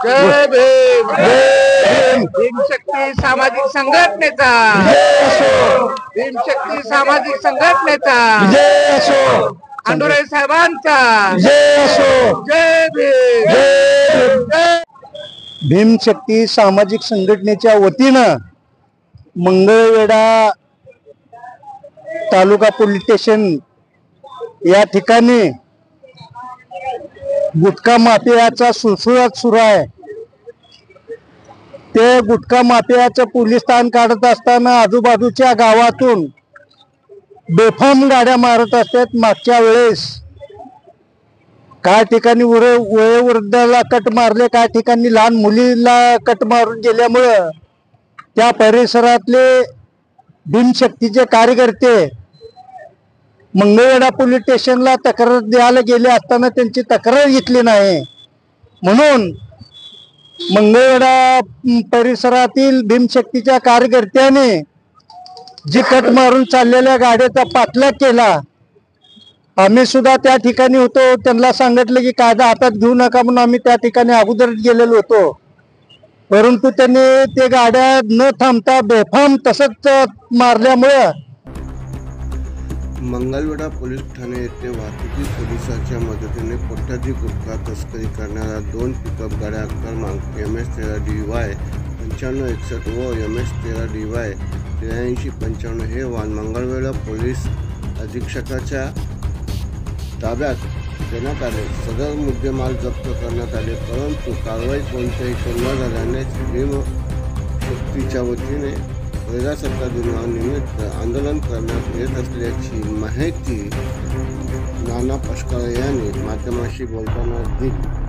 जय भीम. भीमशक्ती सामाजिक संघटनेचा भीमशक्ती सामाजिक संघटनेचा आंडोरे साहेबांचा जय भीम. भीमशक्ती सामाजिक संघटनेच्या वतीनं मंगळवेढा तालुका पोलीस स्टेशन या ठिकाणी गुटखा माफियाचा सुळसुळाट सुरू आहे. ते गुटखा माफियाचं पोलीस स्थान काढत असताना आजूबाजूच्या गावातून बेफाम गाड्या मारत असतात. मागच्या वेळेस काय ठिकाणी वयोवृद्धाला कट मारले, काय ठिकाणी लहान मुलीला कट मारून गेल्यामुळं त्या परिसरातले भीमशक्तीचे कार्यकर्ते मंगळवेढा पोलीस स्टेशनला तक्रार द्यायला गेले असताना त्यांची तक्रार घेतली नाही. म्हणून मंगळवेढा परिसरातील भीमशक्तीच्या कार्यकर्त्याने जी कट मारून चाललेल्या गाड्याचा पाठलाग केला. आम्ही सुद्धा त्या ठिकाणी होतो. त्यांना सांगितलं की कायदा हातात घेऊ नका म्हणून आम्ही त्या ठिकाणी अगोदरच गेलेलो होतो. परंतु त्यांनी ते गाड्या न थांबता बेफाम तसंच मारल्यामुळे मंगळवेढा पोलीस ठाणे येथे वाहतुकी पोलिसांच्या मदतीने कोट्याधी गुटखा तस्करी करणाऱ्या 2 पिकअप गाड्या क्रमांक MS13DY 9561 व MS13DY 8355 हे वाहन मंगळवेढा पोलीस अधीक्षकाच्या ताब्यात देण्यात आले. सदर मुद्देमाल जप्त करण्यात आले, परंतु कारवाई कोणत्याही न झाल्याने भीमशक्तीच्या वतीने प्रजासत्ताक दिनानिमित्त आंदोलन करण्यात येत असल्याची माहिती नाना पटकाळे यांनी माध्यमांशी बोलताना दिली.